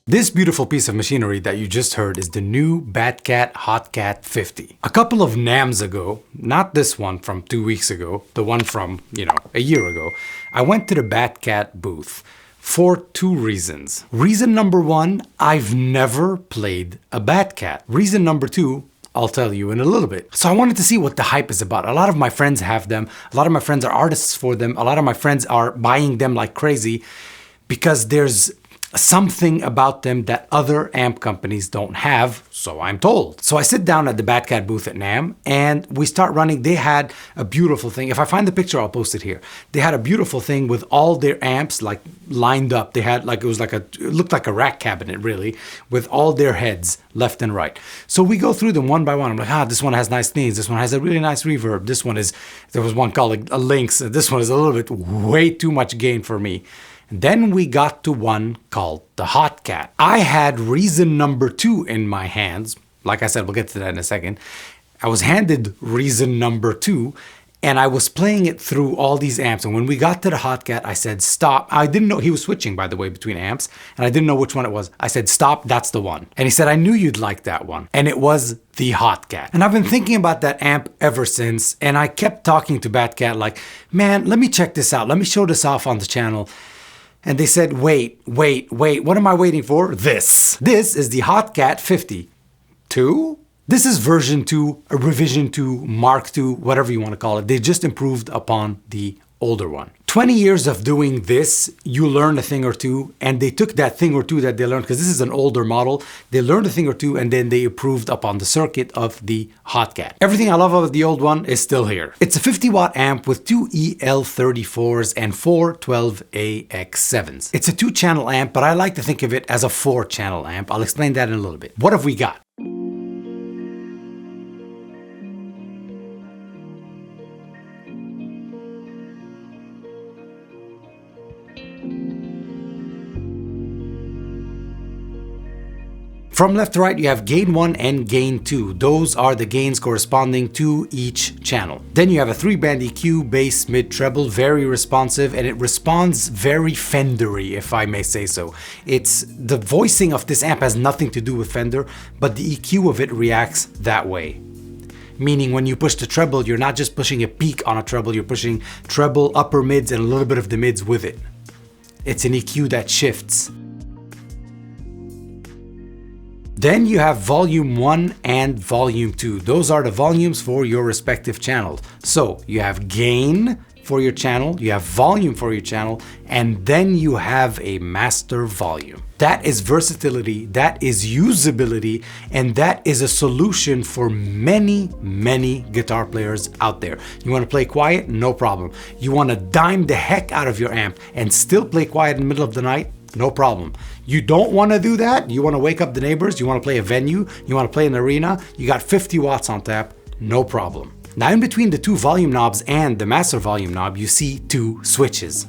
This beautiful piece of machinery that you just heard is the new Batcat Hotcat 50. A couple of NAMs ago, not this one from 2 weeks ago, the one from, a year ago, I went to the Batcat booth for two reasons. Reason number one, I've never played a Batcat. Reason number two, I'll tell you in a little bit. So I wanted to see what the hype is about. A lot of my friends have them. A lot of my friends are artists for them. A lot of my friends are buying them like crazy because there's something about them that other amp companies don't have, so I'm told. So I sit down at the Batcat booth at NAMM and we start running. They had a beautiful thing. If I find the picture, I'll post it here. They had a beautiful thing with all their amps like lined up. They had like, it looked like a rack cabinet really, with all their heads left and right. So we go through them one by one. I'm like, this one has nice cleans. This one has a really nice reverb. This one is, there was one called a Lynx. This one is a little bit way too much gain for me. Then we got to one called the Hotcat. I had reason number two in my hands. Like I said, we'll get to that in a second. I was handed reason number two and I was playing it through all these amps. And when we got to the Hotcat, I said, stop. I didn't know, he was switching by the way between amps and I didn't know which one it was. I said, stop, that's the one. And he said, I knew you'd like that one. And it was the Hotcat. And I've been thinking about that amp ever since. And I kept talking to Batcat like, man, let me check this out. Let me show this off on the channel. And they said, wait, what am I waiting for? This is the Hotcat 50. 2? This is version 2, a revision 2, Mark 2, whatever you want to call it. They just improved upon the older one. 20 years of doing this, you learn a thing or two, and they took that thing or two that they learned, because this is an older model, they learned a thing or two, and then they improved upon the circuit of the Hotcat. Everything I love about the old one is still here. It's a 50 watt amp with 2 EL34s and 4 12AX7s. It's a 2-channel amp, but I like to think of it as a 4-channel amp. I'll explain that in a little bit. What have we got? From left to right, you have gain 1 and gain 2. Those are the gains corresponding to each channel. Then you have a 3-band EQ, bass, mid, treble, very responsive, and it responds very Fendery, if I may say so. It's the voicing of this amp has nothing to do with Fender, but the EQ of it reacts that way. Meaning when you push the treble, you're not just pushing a peak on a treble, you're pushing treble, upper mids, and a little bit of the mids with it. It's an EQ that shifts. Then you have volume 1 and volume 2. Those are the volumes for your respective channels. So you have gain for your channel, you have volume for your channel, and then you have a master volume. That is versatility, that is usability, and that is a solution for many, many guitar players out there. You want to play quiet? No problem. You want to dime the heck out of your amp and still play quiet in the middle of the night? No problem. You don't want to do that? You want to wake up the neighbors? You want to play a venue? You want to play an arena? You got 50 watts on tap? No problem. Now in between the two volume knobs and the master volume knob, you see 2 switches.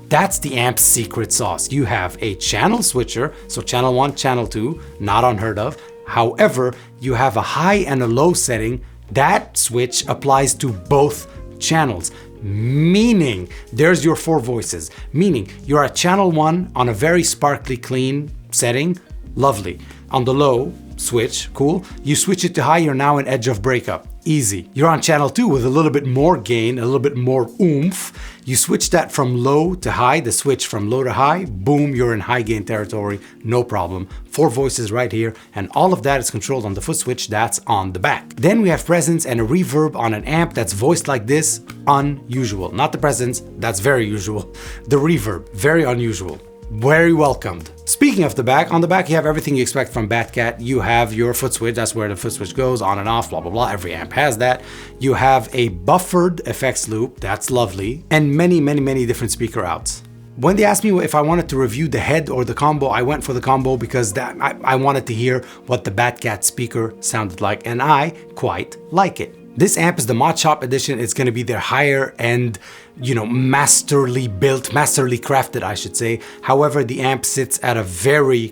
That's the amp's secret sauce. You have a channel switcher, so channel 1, channel 2, not unheard of. However, you have a high and a low setting. That switch applies to both channels. Meaning, there's your 4 voices. Meaning, you're at channel 1 on a very sparkly clean setting, lovely. On the low switch, cool. You switch it to high, you're now in edge of breakup, easy. You're on channel 2 with a little bit more gain, a little bit more oomph. You switch that from low to high, the switch from low to high, boom, you're in high gain territory, no problem. 4 voices right here, and all of that is controlled on the foot switch that's on the back. Then we have presence and a reverb on an amp that's voiced like this, unusual. Not the presence, that's very usual. The reverb, very unusual. very welcomed. Speaking of the back, on the back you have everything you expect from Batcat. You have your foot switch, that's where the foot switch goes, on and off, blah blah blah. Every amp has that. You have a buffered effects loop, that's lovely, and many different speaker outs. When they asked me if I wanted to review the head or the combo, I went for the combo because I wanted to hear what the Batcat speaker sounded like, and I quite like it. This amp is the Mod Shop edition. It's gonna be their higher end, masterly built, masterly crafted, I should say. However, the amp sits at a very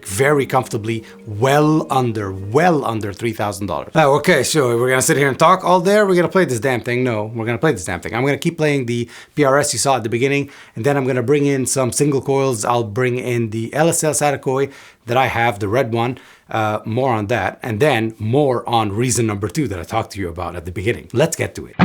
comfortably well under $3,000. Oh, okay, so we're gonna sit here and talk all day, or we're gonna play this damn thing? No, we're gonna play this damn thing. I'm gonna keep playing the PRS you saw at the beginning, and then I'm gonna bring in some single coils. I'll bring in the LSL Saticoy that I have, the red one. More on that, and then more on reason number 2 that I talked to you about at the beginning. Let's get to it.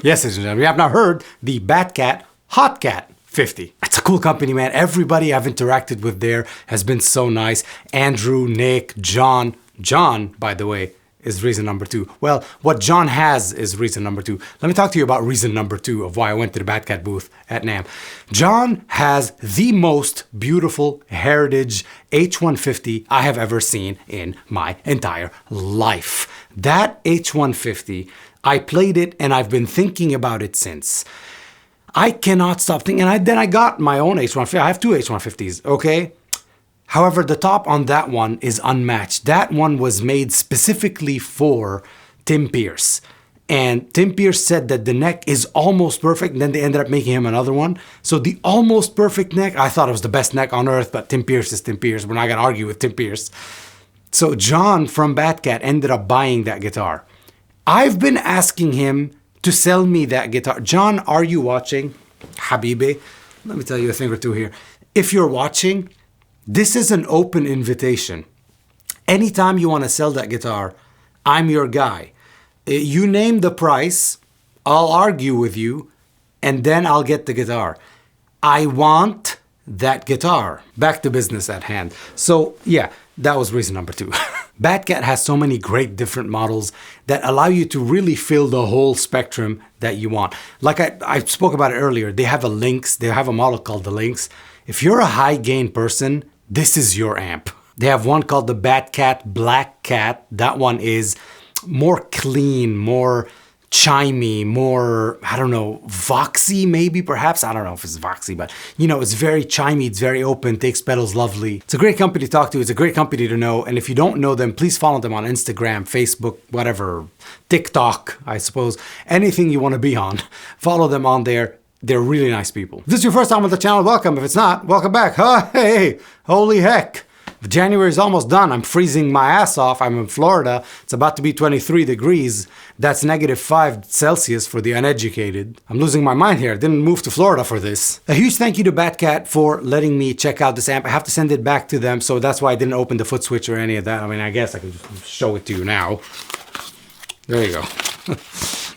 Yes, ladies and gentlemen, we have now heard the Batcat Hotcat 50. It's a cool company, man. Everybody I've interacted with there has been so nice. Andrew, Nick, John. John, by the way, is reason number 2. Well, what John has is reason number 2. Let me talk to you about reason number 2 of why I went to the Batcat booth at NAMM. John has the most beautiful heritage H150 I have ever seen in my entire life. That H150, I played it and I've been thinking about it since. I cannot stop thinking. And then I got my own H150. I have two H150s, okay? However, the top on that one is unmatched. That one was made specifically for Tim Pierce. And Tim Pierce said that the neck is almost perfect, and then they ended up making him another one. So the almost perfect neck, I thought it was the best neck on earth, but Tim Pierce is Tim Pierce. We're not gonna argue with Tim Pierce. So John from Batcat ended up buying that guitar. I've been asking him to sell me that guitar. John, are you watching? Habibi, let me tell you a thing or two here. If you're watching, this is an open invitation. Anytime you wanna sell that guitar, I'm your guy. You name the price, I'll argue with you, and then I'll get the guitar. I want that guitar. Back to business at hand. So yeah, that was reason number 2. Batcat has so many great different models that allow you to really fill the whole spectrum that you want. Like I spoke about it earlier, they have they have a model called the Lynx. If you're a high gain person, this is your amp. They have one called the Batcat Black Cat. That one is more clean, more chimey, more, I don't know, voxy maybe perhaps. I don't know if it's voxy, but you know, it's very chimey, it's very open, takes pedals lovely. It's a great company to talk to, it's a great company to know. And if you don't know them, please follow them on Instagram, Facebook, whatever, TikTok, I suppose, anything you want to be on, follow them on there. They're really nice people. If this is your first time on the channel, welcome. If it's not, welcome back. Hey, holy heck. January is almost done. I'm freezing my ass off. I'm in Florida. It's about to be 23 degrees. That's -5 Celsius for the uneducated. I'm losing my mind here. I didn't move to Florida for this. A huge thank you to Batcat for letting me check out this amp. I have to send it back to them, so that's why I didn't open the foot switch or any of that. I mean, I guess I could just show it to you now. There you go.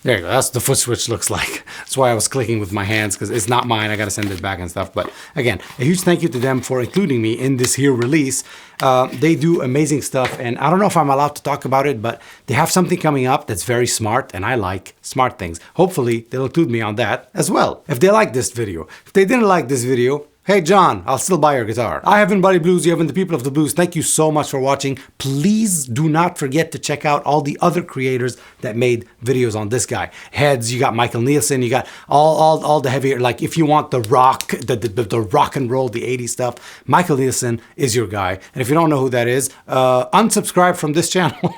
There you go. That's what the foot switch looks like. That's why I was clicking with my hands, because it's not mine. I got to send it back and stuff. But again, a huge thank you to them for including me in this here release. They do amazing stuff, and I don't know if I'm allowed to talk about it, but they have something coming up that's very smart, and I like smart things. Hopefully, they'll include me on that as well. If they like this video. If they didn't like this video, hey John, I'll still buy your guitar. I have been Buddy Blues, you have been the people of the blues. Thank you so much for watching. Please do not forget to check out all the other creators that made videos on this guy. Heads, you got Michael Nielsen, you got all the heavier, like if you want the rock, the rock and roll, the 80s stuff, Michael Nielsen is your guy. And if you don't know who that is, unsubscribe from this channel.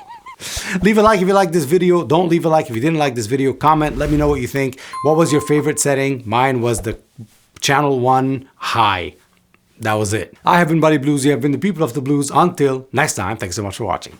Leave a like if you like this video. Don't leave a like if you didn't like this video. Comment, let me know what you think. What was your favorite setting? Mine was the Channel 1 high. That was it. I have been Buddy Blues. You have been the people of the blues. Until next time, thanks so much for watching.